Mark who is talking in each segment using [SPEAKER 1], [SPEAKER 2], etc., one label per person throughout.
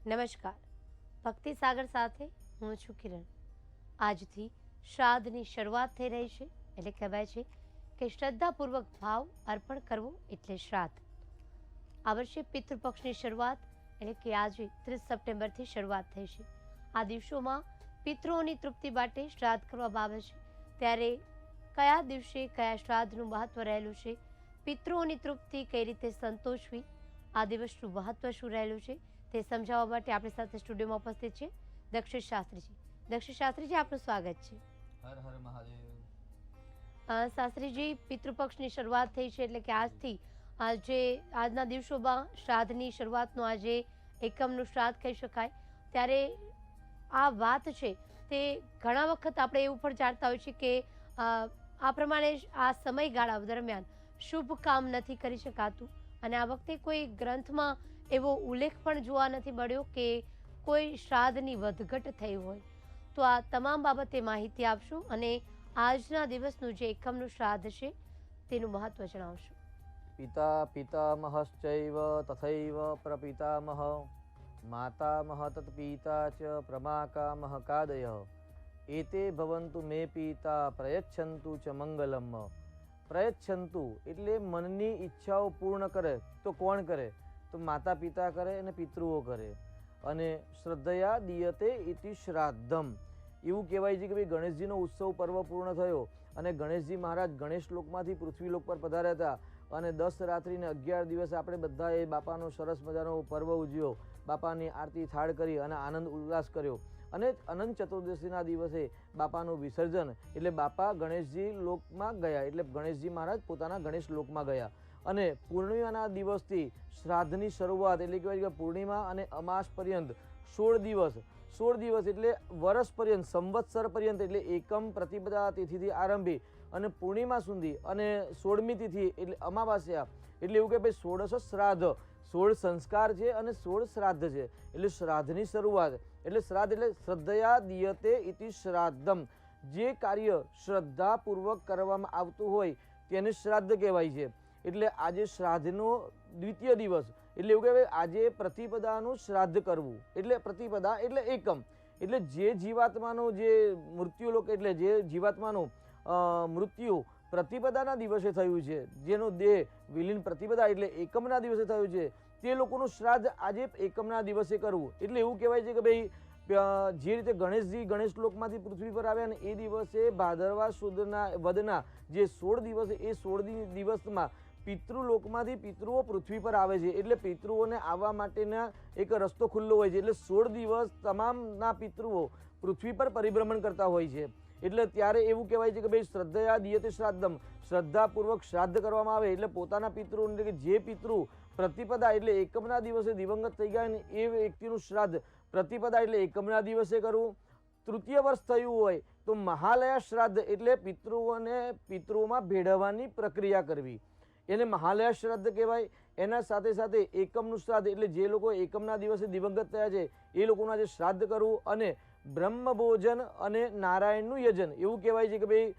[SPEAKER 1] નમસ્કાર. ભક્તિ સાગર સાથે હું છું કિરણ. આજથી શ્રાદ્ધની શરૂઆત થઈ રહી છે, એટલે કહેવાય છે કે શ્રદ્ધાપૂર્વક ભાવ અર્પણ કરવો એટલે શ્રાદ્ધ. આ વર્ષે પિતૃપક્ષની શરૂઆત એટલે કે આજે 30 સપ્ટેમ્બરથી શરૂઆત થઈ છે. આ દિવસોમાં પિતૃઓની તૃપ્તિ માટે શ્રાદ્ધ કરવામાં આવે છે. ત્યારે કયા દિવસે કયા શ્રાદ્ધનું મહત્વ રહેલું છે, પિતૃઓની તૃપ્તિ કઈ રીતે સંતોષવી, આ દિવસનું મહત્વ શું રહેલું છે તે સમજાવવા માટે આપણી સાથે સ્ટુડિયોમાં ઉપસ્થિત છે દક્ષિશ શાસ્ત્રીજી. દક્ષિશ શાસ્ત્રીજી, આપનું સ્વાગત છે.
[SPEAKER 2] હર હર મહાદેવ.
[SPEAKER 1] શાસ્ત્રીજી, પિતૃપક્ષની શરૂઆત થઈ છે એટલે કે આજથી આજના દિવસોમાં શ્રાદ્ધની શરૂઆતનું આજે એકમનું શ્રાદ્ધ કહી શકાય. ત્યારે આ વાત છે તે ઘણા વખત આપણે એવું પણ જાણતા હોય છે કે આ પ્રમાણે આ સમયગાળા દરમિયાન શુભ કામ નથી કરી શકાતું, અને આ વખતે કોઈ ગ્રંથમાં એવો ઉલ્લેખ પણ જોવા નથી મળ્યો કે કોઈ શ્રાદ્ધની વધઘટ થઈ હોય. તો આ તમામ બાબતે માહિતી આપશો અને આજના દિવસનું જે એકમનું શ્રાદ્ધ છે તેનું મહત્વ જણાવશો.
[SPEAKER 2] પિતા પિતામહશ્ચૈવ તથૈવ પ્રપિતામહ માતામહ તત્પિતા ચ પ્રમાકામહ કાદયઃ એતે ભવન્તુ મે પિતા પ્રયચ્છન્તુ ચ મંગલમ. પ્રયચ્છન્તુ એટલે મનની ઈચ્છાઓ પૂર્ણ કરે તો કોણ કરે? તો માતા પિતા કરે અને પિતૃઓ કરે. અને શ્રદ્ધયા દીયતે ઇતિ શ્રાદ્ધમ. એવું કહેવાય છે કે ભાઈ ગણેશજીનો ઉત્સવ પર્વ પૂર્ણ થયો અને ગણેશજી મહારાજ ગણેશ લોકમાંથી પૃથ્વીલોક પર પધાર્યા હતા, અને 10 રાત્રિને 11 દિવસ આપણે બધાએ બાપાનો સરસ મજાનો પર્વ ઉજવ્યો. બાપાની આરતી થાળ કરી અને આનંદ ઉલ્લાસ કર્યો. અને અનંત ચતુર્દશીના દિવસે બાપાનું વિસર્જન એટલે બાપા ગણેશજી લોકમાં ગયા, એટલે ગણેશજી મહારાજ પોતાના ગણેશ લોકમાં ગયા. અને પૂર્ણિમાના દિવસથી શ્રાદ્ધની શરૂઆત એટલે કહેવાય કે પૂર્ણિમા અને અમાસ પર્યંત 16 દિવસ એટલે વર્ષ પર્યંત, સંવત્સર પર્યંત, એટલે એકમ પ્રતિપદા તિથિથી આરંભી અને પૂર્ણિમા સુધી, અને 16મી તિથિ એટલે અમાવાસ્યા, એટલે એવું કે ભાઈ 16 શ્રાદ્ધ, 16 સંસ્કાર છે અને 16 શ્રાદ્ધ છે. એટલે શ્રાદ્ધની શરૂઆત એટલે શ્રાદ્ધ એટલે શ્રદ્ધયા દીયતે ઇતિ શ્રાદ્ધમ. જે કાર્ય શ્રદ્ધાપૂર્વક કરવામાં આવતું હોય તેને શ્રાદ્ધ કહેવાય છે. એટલે આજે શ્રાદ્ધનો દ્વિતીય દિવસ એટલે એવું કહેવાય આજે પ્રતિપદાનું શ્રાદ્ધ કરવું. એટલે પ્રતિપદા એટલે એકમ, એટલે જે જીવાત્માનો જે મૃત્યુલોક એટલે જે જીવાત્માનું મૃત્યુ પ્રતિપદાના દિવસે થયું છે, જેનો દેહ વિલીન પ્રતિપદા એટલે એકમના દિવસે થયું છે, તે લોકોનું શ્રાદ્ધ આજે એકમના દિવસે કરવું. એટલે એવું કહેવાય છે કે ભાઈ જે રીતે ગણેશજી ગણેશ લોકમાંથી પૃથ્વી પર આવ્યા અને એ દિવસે ભાદરવા સુદના વદના જે 16 દિવસ, એ 16 દિવસમાં પિતૃલોકમાંથી પિતૃઓ પૃથ્વી પર આવે છે. એટલે પિતૃઓને આવવા માટેના એક રસ્તો ખુલ્લો હોય છે. એટલે 16 દિવસ તમામના પિતૃઓ પૃથ્વી પર પરિભ્રમણ કરતા હોય છે. એટલે ત્યારે એવું કહેવાય છે કે ભાઈ શ્રદ્ધયા દીયતે શ્રાદ્ધમ, શ્રદ્ધાપૂર્વક શ્રાદ્ધ કરવામાં આવે. એટલે પોતાના પિતૃ એટલે કે જે પિતૃ પ્રતિપદા એટલે એકમના દિવસે દિવંગત થઈ ગયા ને એ વ્યક્તિનું શ્રાદ્ધ પ્રતિપદા એટલે એકમના દિવસે કરવું. તૃતીય વર્ષ થયું હોય તો મહાલયા શ્રાદ્ધ એટલે પિતૃઓમાં ભેળવવાની પ્રક્રિયા કરવી, એને મહાલયા શ્રાદ્ધ કહેવાય. એના સાથે સાથે એકમનું શ્રાદ્ધ એટલે જે લોકો એકમના દિવસે દિવંગત થયા છે એ લોકોના જે શ્રાદ્ધ કરવું. અને બ્રહ્મ ભોજન અને નારાયણનું યજન. એવું કહેવાય છે કે ભાઈ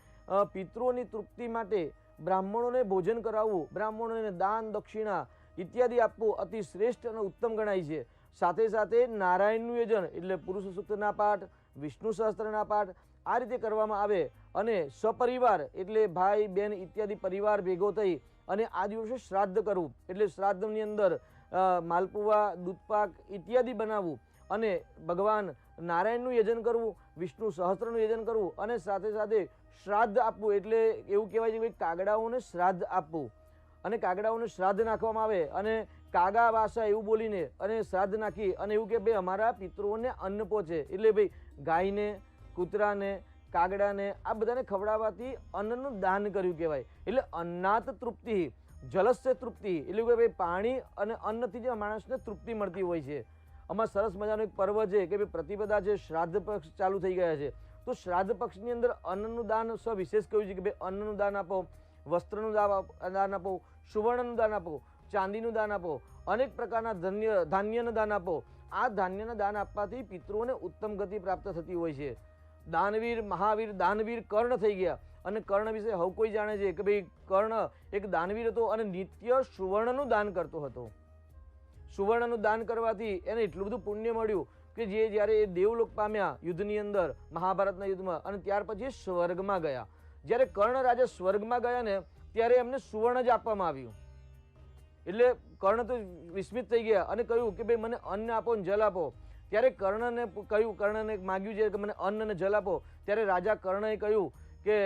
[SPEAKER 2] પિતૃઓની તૃપ્તિ માટે બ્રાહ્મણોને ભોજન કરાવવું, બ્રાહ્મણોને દાન દક્ષિણા ઇત્યાદિ આપવું અતિ શ્રેષ્ઠ અને ઉત્તમ ગણાય છે. સાથે સાથે નારાયણનું યજન એટલે પુરુષ સૂક્તના પાઠ, વિષ્ણુ સહસ્ત્રના પાઠ આ રીતે કરવામાં આવે. અને સપરિવાર એટલે ભાઈ બહેન ઇત્યાદિ પરિવાર ભેગો થઈ અને આ દિવસે શ્રાદ્ધ કરવું. એટલે શ્રાદ્ધની અંદર માલપુવા, દૂધપાક ઇત્યાદિ બનાવવું અને ભગવાન નારાયણનું યજન કરવું, વિષ્ણુ સહસ્ત્રનું યજન કરવું અને સાથે સાથે શ્રાદ્ધ આપવું. એટલે એવું કહેવાય છે કે કાગડાઓને શ્રાદ્ધ આપવું. અને કાગડાઓને શ્રાદ્ધ નાખવામાં આવે અને કાગા વાસા એવું બોલીને અને શ્રાદ્ધ નાખી અને એવું કે ભાઈ અમારા પિતૃઓને અન્ન પહોંચે. એટલે ભાઈ ગાયને, કૂતરાને, કાગડાને આ બધાને ખવડાવવાથી અન્નનું દાન કર્યું કહેવાય. એટલે અન્નાત તૃપ્તિ જલસ્ય તૃપ્તિ એટલે કે ભાઈ પાણી અને અન્નથી જે માણસને તૃપ્તિ મળતી હોય છે. આમાં સરસ મજાનો એક પર્વ છે કે ભાઈ પ્રતિપદા છે, શ્રાદ્ધ પક્ષ ચાલુ થઈ ગયા છે. તો શ્રાદ્ધ પક્ષની અંદર અન્નનું દાન સવિશેષ કહ્યું છે કે ભાઈ અન્નનું દાન આપો, વસ્ત્રનું દાન આપો, સુવર્ણનું દાન આપો, ચાંદીનું દાન આપો, અનેક પ્રકારના ધાન્યનું દાન આપો. આ ધાન્યના દાન આપવાથી પિતૃઓને ઉત્તમ ગતિ પ્રાપ્ત થતી હોય છે. દાનવીર, મહાવીર, દાનવીર કર્ણ થઈ ગયા. અને કર્ણ વિશે હવે કોઈ જાણે છે કે ભાઈ કર્ણ એક દાનવીર હતો અને નિત્ય સુવર્ણનું દાન કરતો હતો. સુવર્ણનું દાન કરવાથી એને એટલું બધું પુણ્ય મળ્યું કે જ્યારે એ દેવલોક પામ્યા યુદ્ધની અંદર, મહાભારતના યુદ્ધમાં, અને ત્યાર પછી એ સ્વર્ગમાં ગયા. જ્યારે કર્ણ રાજા સ્વર્ગમાં ગયા ને ત્યારે એમને સુવર્ણ જ આપવામાં આવ્યું. એટલે કર્ણ તો વિસ્મિત થઈ ગયા અને કહ્યું કે ભાઈ મને અન્ન આપો ને જલ આપો. ત્યારે કર્ણને માગ્યું છે કે મને અન્ન અને જલ આપો. ત્યારે રાજા કર્ણએ કહ્યું કે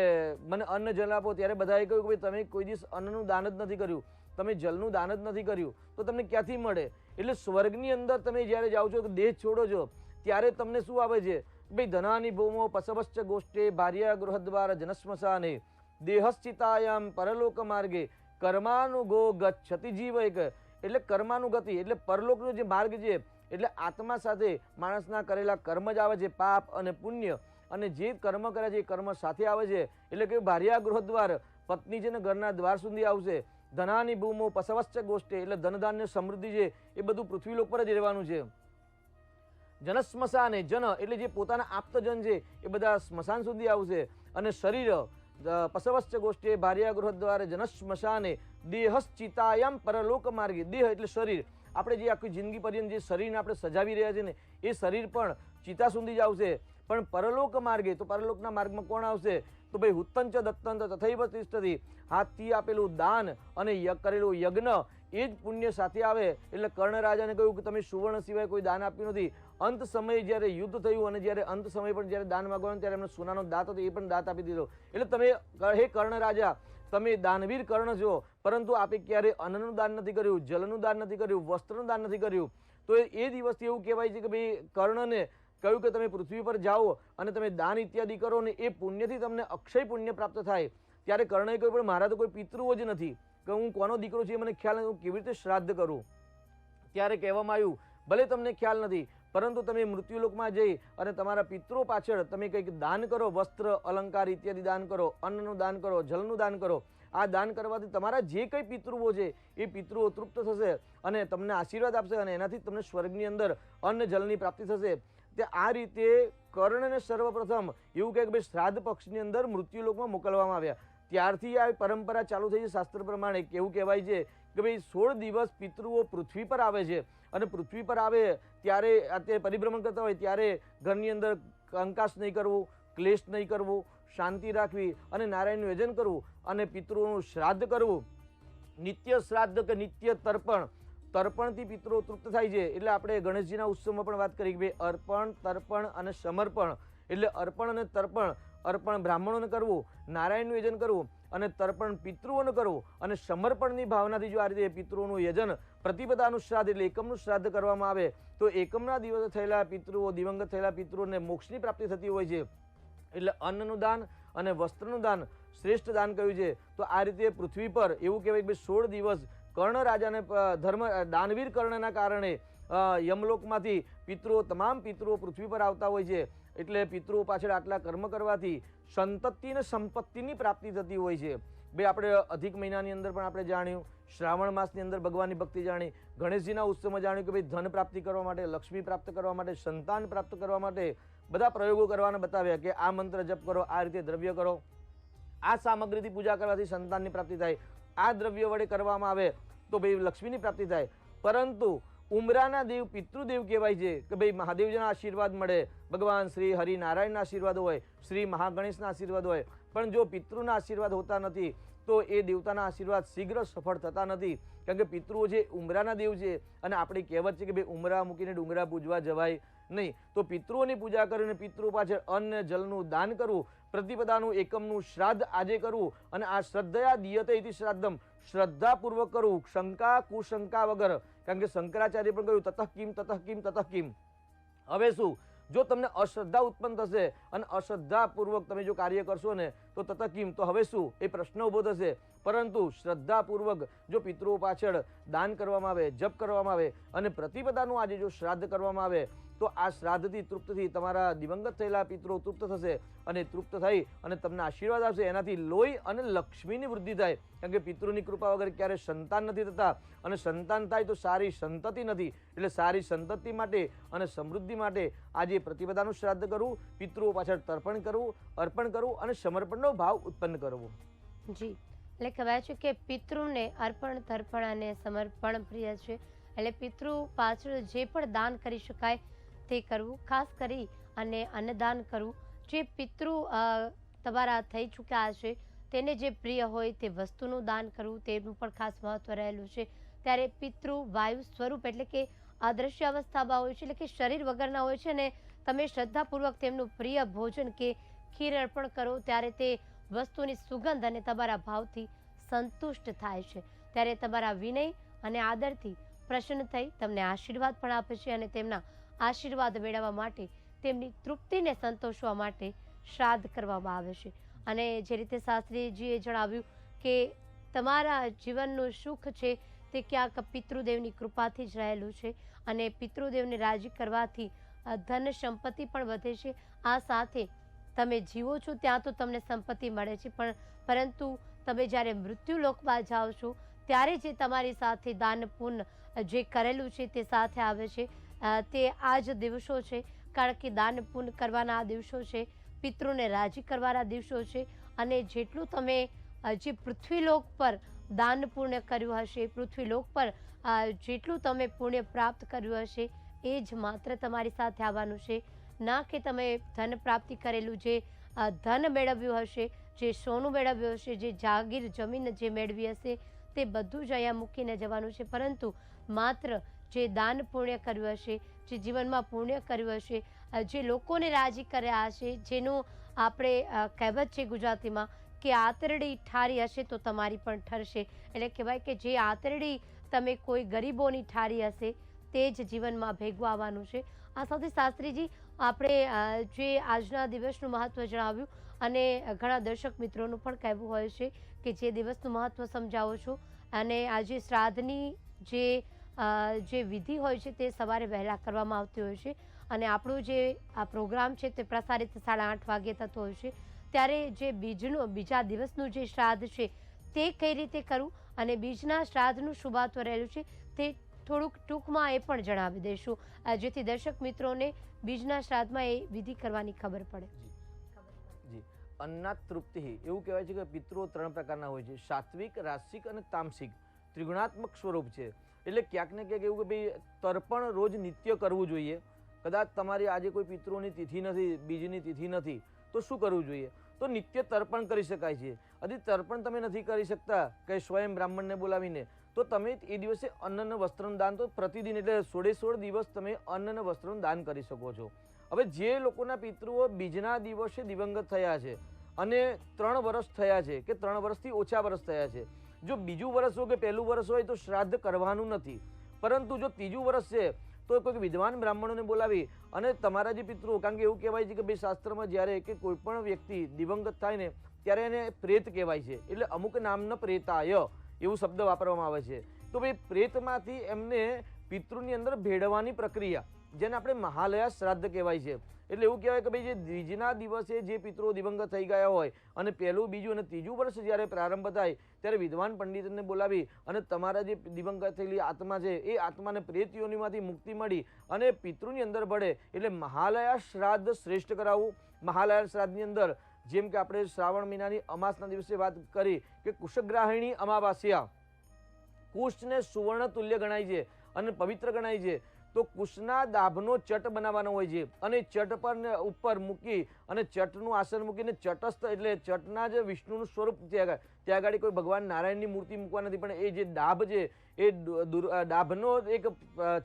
[SPEAKER 2] મને અન્ન જલ આપો. ત્યારે બધાએ કહ્યું કે ભાઈ તમે કોઈ દિવસ અન્નનું દાન જ નથી કર્યું, તમે જલનું દાન જ નથી કર્યું, તો તમને ક્યાંથી મળે? એટલે સ્વર્ગની અંદર તમે જ્યારે જાઓ છો, દેહ છોડો છો, ત્યારે તમને શું આવે છે? ભાઈ ધનાની ભૂમો પસવશ્ચ ગોષ્ઠે ભાર્યા ગૃહદ્વાર જનશ્મશાને દેહશ્ચિતાયામ પરલોક માર્ગે કર્માનુગો ગચ્છતિ જીવ એક. એટલે કર્માનુગતિ એટલે પરલોકનો જે માર્ગ છે, એટલે આત્મા સાથે માણસના કરેલા કર્મ જ આવે છે, પાપ અને પુણ્ય, અને જે કર્મ કરે છે એ કર્મ સાથે આવે છે. એટલે કે ભાર્યા ગૃહદ્વાર, પત્ની છે ને ઘરના દ્વાર સુધી આવશે. ધનાની ભૂમો પસવશ્ચ ગોષ્ઠે એટલે ધનધાન્ય સમૃદ્ધિ છે એ બધું પૃથ્વીલોક પર જ રહેવાનું છે. જન સ્મશાને, જન એટલે જે પોતાના આપ્તજન છે એ બધા સ્મશાન સુધી આવશે. અને શરીર પસવશ્ચ ગોષ્ઠે ભાર્યા ગૃહદ્વારે જન સ્મશાને દેહશ્ચિતાયામ પરલોક માર્ગે. દેહ એટલે શરીર, આપણે જે આખી જિંદગી પર્યંત જે શરીરને આપણે સજાવી રહ્યા છીએ ને એ શરીર પણ ચિતા સુધી જ આવશે. પણ પરલોક માર્ગે, તો પરલોકના માર્ગમાં કોણ આવશે? તો ભાઈ હુત્તંચ દત્તંત તથૈવ તિષ્ઠતિ, હાથથી આપેલું દાન અને કરેલું યજ્ઞ એ જ પુણ્ય સાથે આવે. એટલે કર્ણ રાજાને કહ્યું કે તમે સુવર્ણ સિવાય કોઈ દાન આપ્યું નથી. અંત સમયે જ્યારે યુદ્ધ થયું અને જ્યારે અંત સમય પર જ્યારે દાન માગવાનું ત્યારે એમને સોનાનો દાંત હતો એ પણ દાંત આપી દીધો. એટલે તમે હે કર્ણ રાજા, તમે દાનવીર કર્ણ છો, પરંતુ આપે ક્યારે અન્નનું દાન નથી કર્યું, જલનું દાન નથી કર્યું, વસ્ત્રનું દાન નથી કર્યું. તો એ દિવસથી એવું કહેવાય છે કે ભાઈ કર્ણને કહ્યું કે તમે પૃથ્વી પર જાઓ અને તમે દાન ઇત્યાદિ કરો ને એ પુણ્યથી તમને અક્ષય પુણ્ય પ્રાપ્ત થાય. ત્યારે કર્ણએ કહ્યું પણ મારા તો કોઈ પિતૃઓ જ નથી, કે હું કોનો દીકરો છું એ મને ખ્યાલ નથી, હું કેવી રીતે શ્રાદ્ધ કરું? ત્યારે કહેવામાં આવ્યું ભલે તમને ખ્યાલ નથી, પરંતુ તમે મૃત્યુલોકમાં જઈ અને તમારા પિતૃઓ પાછળ તમે કંઈક દાન કરો, વસ્ત્ર અલંકાર ઇત્યાદિ દાન કરો, અન્નનું દાન કરો, જલનું દાન કરો. આ દાન કરવાથી તમારા જે કંઈ પિતૃઓ છે એ પિતૃઓ તૃપ્ત થશે અને તમને આશીર્વાદ આપશે, અને એનાથી તમને સ્વર્ગની અંદર અન્ન જલની પ્રાપ્તિ થશે. તે આ રીતે કર્ણને સર્વપ્રથમ એવું કહે કે ભાઈ શ્રાદ્ધ પક્ષની અંદર મૃત્યુલોકમાં મોકલવામાં આવ્યા. ત્યારથી આ પરંપરા ચાલુ થઈ છે. શાસ્ત્ર પ્રમાણે કેવું કહેવાય છે કે ભાઈ 16 દિવસ પિતૃઓ પૃથ્વી પર આવે છે, અને પૃથ્વી પર આવે ત્યારે તે પરિભ્રમણ કરતા હોય ત્યારે ઘરની અંદર કંકાસ નહીં કરવું, ક્લેશ નહીં કરવું, શાંતિ રાખવી અને નારાયણનું યજન કરવું અને પિતૃઓનું શ્રાદ્ધ કરવું. નિત્ય શ્રાદ્ધ કે નિત્ય તર્પણ, તર્પણથી પિતૃઓ તૃપ્ત થાય છે. એટલે આપણે ગણેશજીના ઉત્સવમાં પણ વાત કરી કે ભાઈ અર્પણ, તર્પણ અને સમર્પણ. એટલે અર્પણ અને તર્પણ, અર્પણ બ્રાહ્મણોને કરવું, નારાયણનું યજન કરવું, અને તર્પણ પિતૃઓને કરવું, અને સમર્પણની ભાવનાથી જો આ રીતે પિતૃઓનું યજન, પ્રતિપદાનું શ્રાદ્ધ એટલે એકમનું શ્રાદ્ધ કરવામાં આવે તો એકમના દિવસે થયેલા પિતૃઓ, દિવંગત થયેલા પિતૃઓને મોક્ષની પ્રાપ્તિ થતી હોય છે. એટલે અન્નનું દાન અને વસ્ત્રનું દાન શ્રેષ્ઠ દાન કહ્યું છે. તો આ રીતે પૃથ્વી પર એવું કહેવાય કે 16 દિવસ કર્ણ રાજાને દાનવીર કર્ણના કારણે યમલોકમાંથી પિતૃઓ, તમામ પિતૃઓ પૃથ્વી પર આવતા હોય છે. એટલે પિતૃઓ પાછળ આટલા કર્મ કરવાથી સંતતિ અને સંપત્તિની પ્રાપ્તિ થતી હોય છે. ભાઈ આપણે અધિક મહિનાની અંદર પણ આપણે જાણ્યું, શ્રાવણ માસની અંદર ભગવાનની ભક્તિ જાણી, ગણેશજીના ઉત્સવમાં જાણ્યું કે ભાઈ ધન પ્રાપ્તિ કરવા માટે, લક્ષ્મી પ્રાપ્ત કરવા માટે, સંતાન પ્રાપ્ત કરવા માટે બધા પ્રયોગો કરવાના બતાવ્યા કે આ મંત્ર જપ કરો, આ રીતે દ્રવ્ય કરો, આ સામગ્રીથી પૂજા કરવાથી સંતાનની પ્રાપ્તિ થાય, આ દ્રવ્ય વડે કરવામાં આવે તો ભાઈ લક્ષ્મીની પ્રાપ્તિ થાય. પરંતુ ઉમરાના દેવ પિતૃદેવ કહેવાય છે કે ભાઈ મહાદેવજીના આશીર્વાદ મળે, ભગવાન શ્રી હરિનારાયણના આશીર્વાદ હોય, શ્રી મહાગણેશના આશીર્વાદ હોય, પણ જો પિતૃના આશીર્વાદ હોતા નથી તો એ દેવતાના આશીર્વાદ શીઘ્ર સફળ થતા નથી. કારણ કે પિતૃઓ જે ઉમરાના દેવ છે, અને આપણી કહેવત છે કે ભાઈ ઉમરા મૂકીને ડુંગરા પૂજવા જવાય નહીં. તો પિતૃઓની પૂજા કરીને પિતૃ પાછળ અન્ન જલનું દાન કરવું, પ્રતિપદાનું એકમનું શ્રાદ્ધ આજે કરવું, અને આ શ્રદ્ધયા દીયતે ઇતિ શ્રાદ્ધમ, શ્રદ્ધાપૂર્વક કરવું, શંકા કુશંકા વગર. કારણ કે શંકરાચાર્ય પણ કહ્યું તતઃ કિમ તતઃ કિમ તતઃ કિમ. હવે શું, જો તમને અશ્રદ્ધા ઉત્પન્ન થશે અને અશ્રદ્ધાપૂર્વક તમે જો કાર્ય કરશો ને તો તતઃ કિમ, તો હવે શું એ પ્રશ્ન ઊભો થશે. પરંતુ શ્રદ્ધાપૂર્વક જો પિતૃઓ પાછળ દાન કરવામાં આવે, જપ કરવામાં આવે અને પ્રતિપદાનું આજે જો શ્રાદ્ધ કરવામાં આવે તો આ શ્રાદ્ધથી તૃપ્તથી તમારા દિવંગત થયેલા પિતૃઓ તૃપ્ત થશે, અને તૃપ્ત થઈ અને તમને આશીર્વાદ આવશે. એનાથી લોહી અને લક્ષ્મીની વૃદ્ધિ થાય. કારણ કે પિતૃની કૃપા વગર ક્યારે સંતાન નથી થતા, અને સંતાન થાય તો સારી સંતતિ નથી. એટલે સારી સંતતિ માટે અને સમૃદ્ધિ માટે આજે પ્રતિપદાનું શ્રાદ્ધ કરવું, પિતૃઓ પાછળ તર્પણ કરવું, અર્પણ કરવું અને સમર્પણનો ભાવ ઉત્પન્ન કરવો.
[SPEAKER 1] જી, એટલે કહેવાય છે કે પિતૃને અર્પણ, તર્પણ અને સમર્પણ પ્રિય છે. એટલે પિતૃ પાછળ જે પણ દાન કરી શકાય તે કરવું, ખાસ કરી અને અન્નદાન કરવું. જે પિતૃ તમારા થઈ ચૂક્યા હશે તેને જે પ્રિય હોય તે વસ્તુનું દાન કરવું તેનું પણ ખાસ મહત્વ રહેલું છે. ત્યારે પિતૃ વાયુ સ્વરૂપ એટલે કે અદૃશ્ય અવસ્થામાં હોય છે, એટલે કે શરીર વગરના હોય છે, અને તમે શ્રદ્ધાપૂર્વક તેમનું પ્રિય ભોજન કે ખીર અર્પણ કરો ત્યારે તે વસ્તુની સુગંધ અને તમારા ભાવથી સંતુષ્ટ થાય છે. ત્યારે તમારા વિનય અને આદરથી પ્રસન્ન થઈ તમને આશીર્વાદ પણ આપે છે, અને તેમના આશીર્વાદ મેળવવા માટે તેમની તૃપ્તિને સંતોષવા માટે શ્રાદ્ધ કરવામાં આવે છે. અને જે રીતે શાસ્ત્રીજીએ જણાવ્યું કે તમારા જીવનનું સુખ છે તે ક્યાંક પિતૃદેવની કૃપાથી જ રહેલું છે, અને પિતૃદેવને રાજી કરવાથી ધન સંપત્તિ પણ વધે છે. આ સાથે તમે જીવો છો ત્યાં તો તમને સંપત્તિ મળે છે, પરંતુ તમે જ્યારે મૃત્યુલોકમાં જાઓ છો ત્યારે જે તમારી સાથે દાન પુણ્ય જે કરેલું છે તે સાથે આવે છે. તે આ જ દિવસો છે, કારણ કે દાન પુણ્ય કરવાના આ દિવસો છે, પિતૃને રાજી કરવાના દિવસો છે. અને જેટલું તમે જે પૃથ્વીલોક પર દાન પુણ્ય કર્યું હશે, પૃથ્વીલોક પર જેટલું તમે પુણ્ય પ્રાપ્ત કર્યું હશે એ જ માત્ર તમારી સાથે આવવાનું છે. ના કે તમે ધન પ્રાપ્તિ કરેલું જે ધન મેળવ્યું હશે, જે સોનું મેળવ્યું હશે, જે જાગીર જમીન જે મેળવી હશે તે બધું જ અહીંયા મૂકીને જવાનું છે. પરંતુ માત્ર જે દાન પુણ્ય કર્યું હશે, જે જીવનમાં પુણ્ય કર્યું હશે, જે લોકોને રાજી કર્યા હશે, જેનું આપણે કહેવત છે ગુજરાતીમાં કે આતરડી ઠારી હશે તો તમારી પણ ઠરશે. એટલે કહેવાય કે જે આતરડી તમે કોઈ ગરીબોની ઠારી હશે તે જ જીવનમાં ભેગું આવવાનું છે. આ સાથે શાસ્ત્રીજી આપણે જે આજના દિવસનું મહત્વ જણાવ્યું, અને ઘણા દર્શક મિત્રોનું પણ કહેવું હોય છે કે જે દિવસનું મહત્વ સમજાવો છો. અને આજે શ્રાદ્ધની જે વિધિ હોય છે તે સવારે વહેલા કરવામાં આવતી હોય છે, અને આપણું જે આ પ્રોગ્રામ છે તે પ્રસારિત 8:30 વાગ્યે થતો હોય છે. ત્યારે જે બીજા દિવસનું જે શ્રાદ્ધ છે તે કઈ રીતે કરવું અને બીજના શ્રાદ્ધનું શું મહત્વ રહેલું છે તે થોડુંક ટૂંકમાં એ પણ જણાવી દઈશું, જેથી દર્શક મિત્રોને બીજના શ્રાદ્ધમાં એ વિધિ કરવાની ખબર પડે.
[SPEAKER 2] જી, અન્નાત તૃપ્તિ એવું કહેવાય છે કે પિતૃઓ 3 પ્રકારના હોય છે, સાત્વિક, રાસિક અને તામસિક. ત્રિગુણાત્મક સ્વરૂપ છે. એટલે ક્યાંક ને ક્યાંક એવું કે ભાઈ તર્પણ રોજ નિત્ય કરવું જોઈએ. કદાચ તમારી આજે કોઈ પિતૃઓની તિથિ નથી, બીજની તિથિ નથી, તો શું કરવું જોઈએ? તો નિત્ય તર્પણ કરી શકાય છે. હજી તર્પણ તમે નથી કરી શકતા કે સ્વયં બ્રાહ્મણને બોલાવીને, તો તમે એ દિવસે અન્ન વસ્ત્રનું દાન તો પ્રતિદિન એટલે 16 દિવસ તમે અન્ન વસ્ત્રનું દાન કરી શકો છો. હવે જે લોકોના પિતૃઓ બીજના દિવસે દિવંગત થયા છે અને 3 વર્ષ થયા છે કે 3 વર્ષથી ઓછા વર્ષ થયા છે, જો બીજું વર્ષ હોય કે પહેલું વર્ષ હોય તો શ્રાદ્ધ કરવાનું નથી. પરંતુ જો ત્રીજું વર્ષ છે તો કોઈ વિદ્વાન બ્રાહ્મણોને બોલાવી અને તમારા જે પિતૃઓ, કારણ કે એવું કહેવાય છે કે ભાઈ શાસ્ત્રમાં જ્યારે કે કોઈ પણ વ્યક્તિ દિવંગત થાય ને ત્યારે એને પ્રેત કહેવાય છે. એટલે અમુક નામના પ્રેતાય એવું શબ્દ વાપરવામાં આવે છે. તો ભાઈ પ્રેતમાંથી એમને પિતૃની અંદર ભેળવાની પ્રક્રિયા, જેને આપણે મહાલયા શ્રાદ્ધ કહેવાય છે. એટલે એવું કહેવાય કે ભાઈ જે બીજના દિવસે જે પિતૃઓ દિવંગત થઈ ગયા હોય અને પહેલું, બીજું અને ત્રીજું વર્ષ જ્યારે પ્રારંભ થાય ત્યારે વિદ્વાન પંડિતને બોલાવી અને તમારા જે દિવંગત થયેલી આત્મા છે એ આત્માને પ્રેત યોનિમાંથી મુક્તિ મળી અને પિતૃની અંદર ભળે. એટલે મહાલયા શ્રાદ્ધ શ્રેષ્ઠ કરાવવું. મહાલયા શ્રાદ્ધની અંદર જેમ કે આપણે શ્રાવણ મહિનાની અમાસના દિવસે વાત કરી કે કુશગ્રાહિણી અમાવાસ્યા, કુશને સુવર્ણ તુલ્ય ગણાય છે અને પવિત્ર ગણાય છે. તો કુશના દાભનો ચટ બનાવવાનો હોય છે અને ચટ પર ઉપર મૂકી અને ચટનું આસન મૂકીને ચટસ્થ એટલે ચટના જે વિષ્ણુનું સ્વરૂપ ત્યાં આગળ કોઈ ભગવાન નારાયણની મૂર્તિ મૂકવા નથી, પણ એ જે ડાભ છે એ ડાભનો એક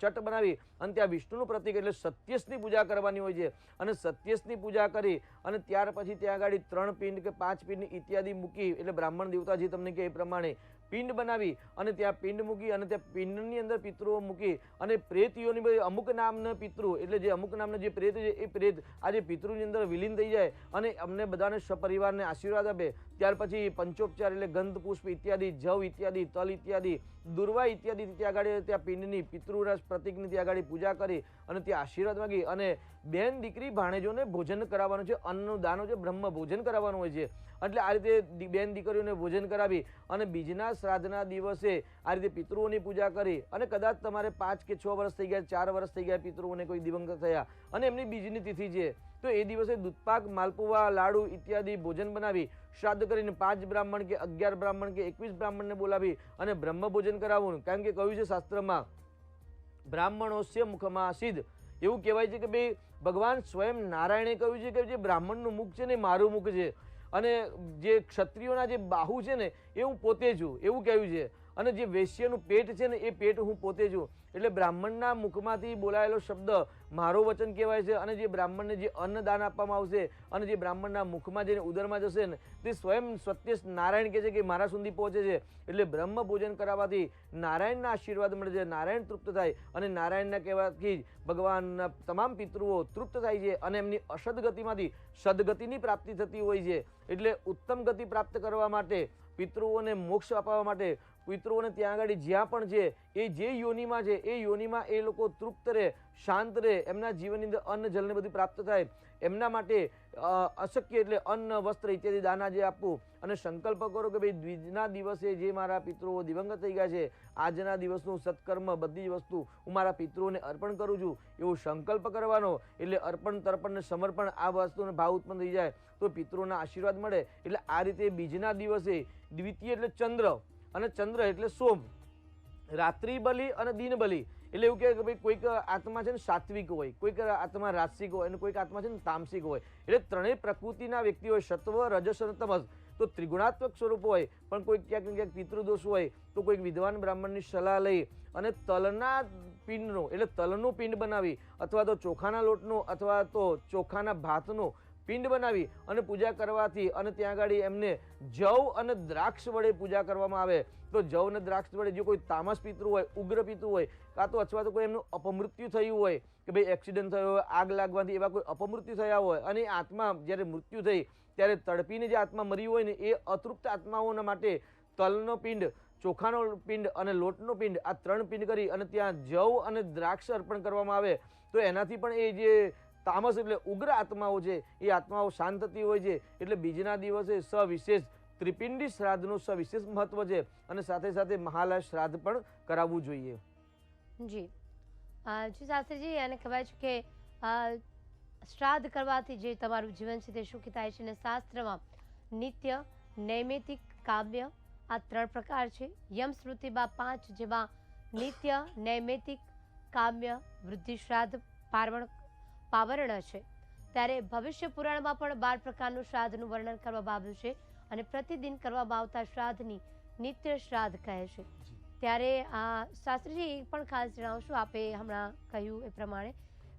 [SPEAKER 2] ચટ બનાવી અને ત્યાં વિષ્ણુનું પ્રતીક એટલે સત્યસની પૂજા કરવાની હોય છે. અને સત્યસની પૂજા કરી અને ત્યાર પછી ત્યાં આગળ 3 પિંડ કે 5 પિંડ ઇત્યાદિ મૂકી, એટલે બ્રાહ્મણ દેવતા જે તમને કે એ પ્રમાણે પિંડ બનાવી અને ત્યાં પિંડ મૂકી અને ત્યાં પિંડની અંદર પિતૃઓ મૂકી અને પ્રેતીઓની અમુક નામના પિતૃ એટલે જે અમુક નામના જે પ્રેત છે એ પ્રેત આજે પિતૃની અંદર વિલીન થઈ જાય અને અમને બધાને સપરિવારને આશીર્વાદ આપે. ત્યાર પછી પંચોપચાર એટલે ગંધ પુષ્પ ઇત્યાદિ, જવ ઇત્યાદિ, તલ ઇત્યાદિ, દુર્વા ઇત્યાદિ ત્યાં આગળ ત્યાં પિંડની પિતૃરસ પ્રતિકની ત્યાં આગળ પૂજા કરી અને ત્યાં આશીર્વાદ માગી અને બેન દીકરી ભાણેજોને ભોજન કરાવવાનું છે. અન્નનું દાનો છે, બ્રહ્મ ભોજન કરાવવાનું હોય છે. એટલે આ રીતે બેન દીકરીઓને ભોજન કરાવી અને બીજના શ્રાદ્ધના દિવસે આ રીતે પિતૃઓની પૂજા કરી અને કદાચ તમારે 5 કે 6 વર્ષ થઈ ગયા, 4 વર્ષ થઈ ગયા પિતૃઓને કોઈ દિવંગત થયા અને એમની બીજની તિથિ છે, તો એ દિવસે દૂધપાક, માલપુવા, લાડુ ઇત્યાદિ ભોજન બનાવી શ્રાદ્ધ કરીને 5 બ્રાહ્મણ કે 11 બ્રાહ્મણ કે 21 બ્રાહ્મણને બોલાવી અને બ્રહ્મ ભોજન કરાવવું. કારણ કે કહ્યું છે શાસ્ત્રમાં બ્રાહ્મણોસ્ય મુખમાસીદ, એવું કહેવાય છે કે ભાઈ ભગવાન સ્વયં નારાયણે કહ્યું છે કે જે બ્રાહ્મણનું મુખ છે ને મારું મુખ છે, અને જે ક્ષત્રિયોના જે બાહુ છે ને એ હું પોતે છું એવું કહ્યું છે, અને જે વૈશ્યનું પેટ છે ને એ પેટ હું પોતે છું. એટલે બ્રાહ્મણના મુખમાંથી બોલાયેલો શબ્દ મારો વચન કહેવાય છે. અને જે બ્રાહ્મણને જે અન્નદાન આપવામાં આવશે અને જે બ્રાહ્મણના મુખમાં જઈને ઉદરમાં જશે ને તે સ્વયં સત્ય નારાયણ કહે છે કે મારા સુધી પહોંચે છે. એટલે બ્રહ્મ ભોજન કરાવવાથી નારાયણના આશીર્વાદ મળે છે, નારાયણ તૃપ્ત થાય, અને નારાયણના કહેવાથી જ ભગવાનના તમામ પિતૃઓ તૃપ્ત થાય છે અને એમની અસદગતિમાંથી સદગતિની પ્રાપ્તિ થતી હોય છે. એટલે ઉત્તમ ગતિ પ્રાપ્ત કરવા માટે, પિતૃઓને મોક્ષ અપાવવા માટે, પિતૃઓને ત્યાં આગળ જ્યાં પણ છે એ જે યોનિમાં છે એ યોનિમાં એ લોકો તૃપ્ત રહે, શાંત રહે, એમના જીવનની અંદર અન્ન જલને બધું પ્રાપ્ત થાય, એમના માટે અશક્ય એટલે અન્ન વસ્ત્ર ઇત્યાદિ દાન આજે આપવું. અને સંકલ્પ કરો કે ભાઈ દ્વિજના દિવસે જે મારા પિતૃઓ દિવંગત થઈ ગયા છે, આજના દિવસનું સત્કર્મ બધી જ વસ્તુ હું મારા પિતૃઓને અર્પણ કરું છું, એવો સંકલ્પ કરવાનો. એટલે અર્પણ તર્પણ ને સમર્પણ આ વસ્તુનો ભાવ ઉત્પન્ન થઈ જાય તો પિતૃઓના આશીર્વાદ મળે. એટલે આ રીતે બીજના દિવસે દ્વિતીય એટલે ચંદ્ર, અને ચંદ્ર એટલે સોમ, રાત્રિ બલિ અને દિન બલિ. એટલે એવું કે ભાઈ કોઈક આત્મા છે ને સાત્વિક હોય, કોઈક આત્મા રાસિક હોય, અને કોઈક આત્મા છે ને તામસિક હોય. એટલે ત્રણેય પ્રકૃતિના વ્યક્તિ હોય, સત્વ રજસ અને તમસ. તો ત્રિગુણાત્મક સ્વરૂપ હોય, પણ કોઈ ક્યાંક ને ક્યાંક પિતૃદોષ હોય તો કોઈક વિદ્વાન બ્રાહ્મણની સલાહ લઈ અને તલના પિંડનો એટલે તલનું પિંડ બનાવી, અથવા તો ચોખાના લોટનું અથવા તો ચોખાના ભાતનું પિંડ બનાવી અને પૂજા કરવાથી, અને ત્યાં આગળ એમને જવ અને દ્રાક્ષ વડે પૂજા કરવામાં આવે. તો જવ અને દ્રાક્ષ વડે જો કોઈ તામસ પિતૃ હોય, ઉગ્ર પિતૃ હોય, કાં તો અથવા તો કોઈ એમનું અપમૃત્યુ થયું હોય કે ભાઈ એક્સિડન્ટ થયો હોય, આગ લાગવાથી એવા કોઈ અપમૃત્યુ થયા હોય, અને આત્મા જ્યારે મૃત્યુ થઈ ત્યારે તડપીને જે આત્મા મરી હોય ને એ અતૃપ્ત આત્માઓના માટે તલનો પિંડ, ચોખાનો પિંડ અને લોટનો પિંડ, આ ત્રણ પિંડ કરી અને ત્યાં જવ અને દ્રાક્ષ અર્પણ કરવામાં આવે તો એનાથી પણ એ જે તામસ એટલે ઉગ્ર આત્માઓ છે એ આત્માઓ શાંત થતી હોય છે. એટલે બીજના દિવસે સવિશેષ ત્રિપિંડી શ્રાદ્ધનું સવિશેષ મહત્વ છે, અને સાથે સાથે મહાલય શ્રાદ્ધ પણ કરાવવું જોઈએ.
[SPEAKER 1] જી જી શાસ્ત્રીજી, એને કહેવાય છે કે શ્રાદ્ધ કરવાથી જે તમારું જીવન છે તે સુખી થાય છે. અને શાસ્ત્રમાં નિત્ય, નૈમિતિક, કામ્ય આ ત્રણ પ્રકાર છે. યમ સ્મૃતિમાં 5 જેમાં નિત્ય, નૈમિતિક, કામ્ય, વૃદ્ધિ શ્રાદ્ધ, પાવર્ણ છે. ત્યારે ભવિષ્ય પુરાણમાં પણ 12 પ્રકારનું શ્રાદ્ધનું વર્ણન કરવામાં આવ્યું છે, અને પ્રતિદિન કરવામાં આવતા શ્રાદ્ધની નિત્ય શ્રાદ્ધ કહે છે. ત્યારે શાસ્ત્રીજી એ પણ ખાસ જણાવશું, આપે હમણાં કહ્યું એ પ્રમાણે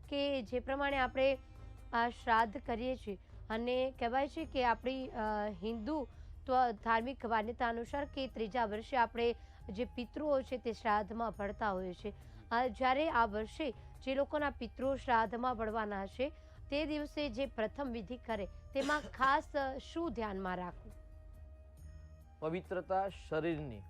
[SPEAKER 1] કે જે પ્રમાણે આપણે આ શ્રાદ્ધ કરીએ છીએ, અને કહેવાય છે કે આપણી હિન્દુ ધાર્મિક માન્યતા અનુસાર કે ત્રીજા વર્ષે આપણે જે પિતૃઓ છે તે શ્રાદ્ધમાં ભળતા હોઈએ છીએ. જ્યારે આ વર્ષે જે લોકોના પિતૃઓ શ્રાદ્ધમાં ભળવાના હશે તે દિવસે જે પ્રથમ વિધિ કરે તેમાં ખાસ શું ધ્યાનમાં રાખવું?
[SPEAKER 2] પવિત્રતા શરીરની.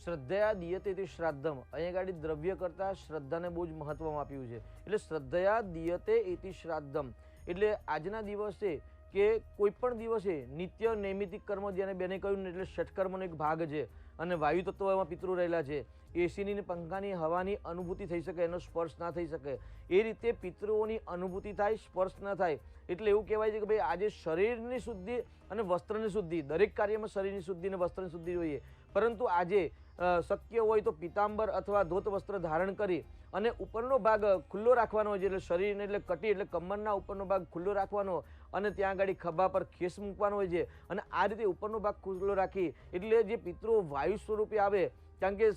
[SPEAKER 2] શ્રદ્ધયા દીયતે તે શ્રાદ્ધમ. અહીંયા આગળ દ્રવ્ય કરતા શ્રદ્ધાને બહુ જ મહત્વ આપ્યું છે. એટલે શ્રદ્ધયા દીયતે એતિ શ્રાદ્ધમ એટલે આજના દિવસે કે કોઈ પણ દિવસે નિત્ય નૈમિતિક કર્મ, જેને બેને કહ્યું ને એટલે ષટકર્મનો એક ભાગ છે, અને વાયુ તત્વો એમાં પિતૃ રહેલા છે. એસીની ને પંખાની હવાની અનુભૂતિ થઈ શકે, એનો સ્પર્શ ના થઈ શકે, એ રીતે પિતૃઓની અનુભૂતિ થાય, સ્પર્શ ન થાય. એટલે એવું કહેવાય છે કે ભાઈ આજે શરીરની શુદ્ધિ અને વસ્ત્રની શુદ્ધિ, દરેક કાર્યમાં શરીરની શુદ્ધિ અને વસ્ત્રની શુદ્ધિ જોઈએ. પરંતુ આજે શક્ય હોય તો પિતાંબર અથવા ધોત વસ્ત્ર ધારણ કરી અને ઉપરનો ભાગ ખુલ્લો રાખવાનો હોય છે. એટલે શરીરને એટલે કટી એટલે કમરના ઉપરનો ભાગ ખુલ્લો રાખવાનો, અને ત્યાં આગળ ખભા પર ખેસ મૂકવાનો હોય છે. અને આ રીતે ઉપરનો ભાગ ખુલ્લો રાખી એટલે જે પિતૃઓ વાયુ સ્વરૂપે આવે, કારણ કે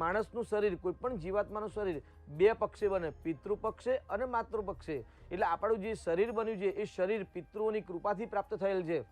[SPEAKER 2] માણસનું શરીર, કોઈ પણ જીવાત્માનું શરીર બે પક્ષે બને, પિતૃ પક્ષે અને માતૃ પક્ષે. એટલે આપણું જે શરીર બન્યું છે એ શરીર પિતૃઓની કૃપાથી પ્રાપ્ત થયેલ છે.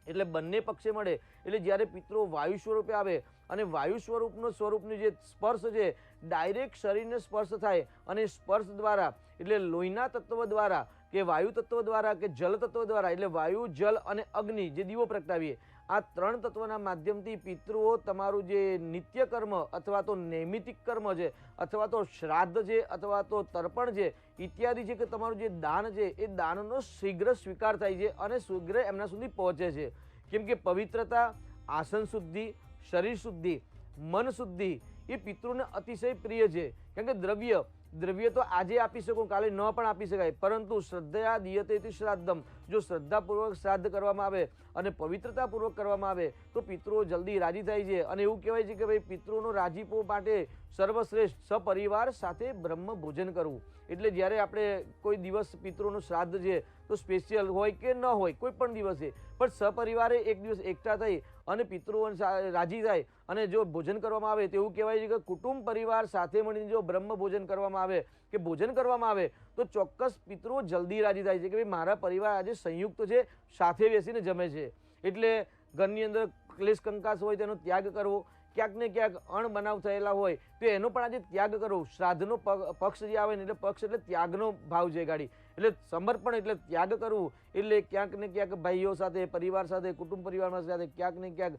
[SPEAKER 2] એટલે બંને પક્ષે મળે. એટલે જ્યારે પિતૃઓ વાયુ સ્વરૂપે આવે અને વાયુ સ્વરૂપનું જે સ્પર્શ છે ડાયરેક્ટ શરીરને સ્પર્શ થાય, અને સ્પર્શ દ્વારા એટલે લોહીના તત્વ દ્વારા કે વાયુ તત્વ દ્વારા કે જલ તત્વ દ્વારા, એટલે વાયુ, જલ અને અગ્નિ જે દીવો પ્રગટાવીએ, આ ત્રણ તત્વના માધ્યમથી પિતૃઓ તમારું જે નિત્ય કર્મ અથવા તો નૈમિતિક કર્મ છે, અથવા તો શ્રાદ્ધ છે, અથવા તો તર્પણ છે ઇત્યાદિ છે, કે તમારું જે દાન છે એ દાનનો શીઘ્ર સ્વીકાર થાય છે અને શીઘ્ર એમના સુધી પહોંચે છે. કેમ કે પવિત્રતા, આસન શુદ્ધિ, શરીર શુદ્ધિ, મન શુદ્ધિ એ પિતૃને અતિશય પ્રિય છે. કેમ કે દ્રવ્ય દ્રવ્ય તો આજે આપી શકો, કાલે ન પણ આપી શકાય, પરંતુ શ્રદ્ધયા દીયતે ઇતિ શ્રાદ્ધમ, જો શ્રદ્ધાપૂર્વક શ્રાદ્ધ કરવામાં આવે અને પવિત્રતાપૂર્વક કરવામાં આવે તો પિતૃઓ જલ્દી રાજી થાય છે. અને એવું કહેવાય છે કે ભાઈ પિતૃઓનો રાજીપો માટે સર્વશ્રેષ્ઠ સપરિવાર સાથે બ્રહ્મ ભોજન કરવું. એટલે જ્યારે આપણે કોઈ દિવસ પિતૃઓનું શ્રાદ્ધ છે તો સ્પેશિયલ હોય કે ન હોય કોઈ પણ દિવસે પણ સપરિવારે એક દિવસ એકઠા થઈ અને પિતૃઓ રાજી થાય અને જો ભોજન કરવામાં આવે તો એવું કહેવાય છે કે કુટુંબ પરિવાર સાથે મળીને જો બ્રહ્મ ભોજન કરવામાં આવે કે ભોજન કરવામાં આવે તો ચોક્કસ પિતૃઓ જલ્દી રાજી થાય છે કે ભાઈ મારા પરિવાર આજે સંયુક્ત છે, સાથે બેસીને જમે છે. એટલે ઘરની અંદર ક્લેશ કંકાસ હોય તેનો ત્યાગ કરવો, ક્યાંક ને ક્યાંક અણબનાવ થયેલા હોય તો એનો પણ આજે ત્યાગ કરવો. શ્રાદ્ધનો પક્ષ જે આવે ને એટલે પક્ષ એટલે ત્યાગનો ભાવ છે ગાડી, એટલે સમર્પણ એટલે ત્યાગ કરવું. એટલે ક્યાંક ને ક્યાંક ભાઈઓ સાથે, પરિવાર સાથે, કુટુંબ પરિવાર સાથે ક્યાંક ને ક્યાંક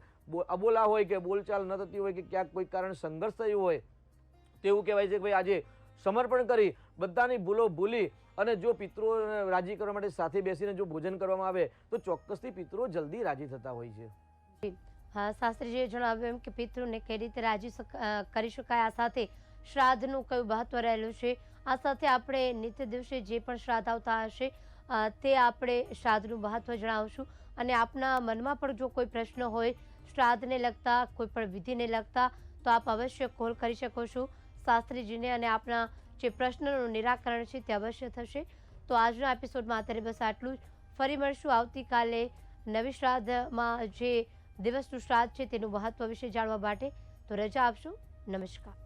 [SPEAKER 2] અબોલા હોય કે બોલચાલ ન થતી હોય કે ક્યાંક કોઈ કારણ સંઘર્ષ થયું હોય તેવું કહેવાય છે કે ભાઈ આજે સમર્પણ કરી બધાની ભૂલો ભૂલી અને જો પિતૃઓ રાજી કરવા માટે સાથે બેસીને જો ભોજન કરવામાં આવે તો ચોક્કસથી પિતૃઓ જલ્દી રાજી થતા હોય છે.
[SPEAKER 1] હા, શાસ્ત્રીજીએ જણાવ્યું એમ કે પિતૃને કઈ રીતે રાજી કરી શકાય, આ સાથે શ્રાદ્ધનું કયું મહત્વ રહેલું છે, આ સાથે આપણે નિત્ય દિવસે જે પણ શ્રાદ્ધ આવતા હશે તે આપણે શ્રાદ્ધનું મહત્વ જણાવશું. અને આપના મનમાં પણ જો કોઈ પ્રશ્ન હોય શ્રાદ્ધને લગતા, કોઈ પણ વિધિને લગતા, તો આપ અવશ્ય કોલ કરી શકો છો શાસ્ત્રીજીને અને આપના જે પ્રશ્નનું નિરાકરણ છે તે અવશ્ય થશે. તો આજના એપિસોડમાં અત્યારે બસ આટલું જ. ફરી મળશું આવતીકાલે નવી શ્રાદ્ધમાં જે દિવસનું શ્રાદ્ધ છે તેનું મહત્વ વિશે જાણવા માટે. તો રજા આપશો. નમસ્કાર.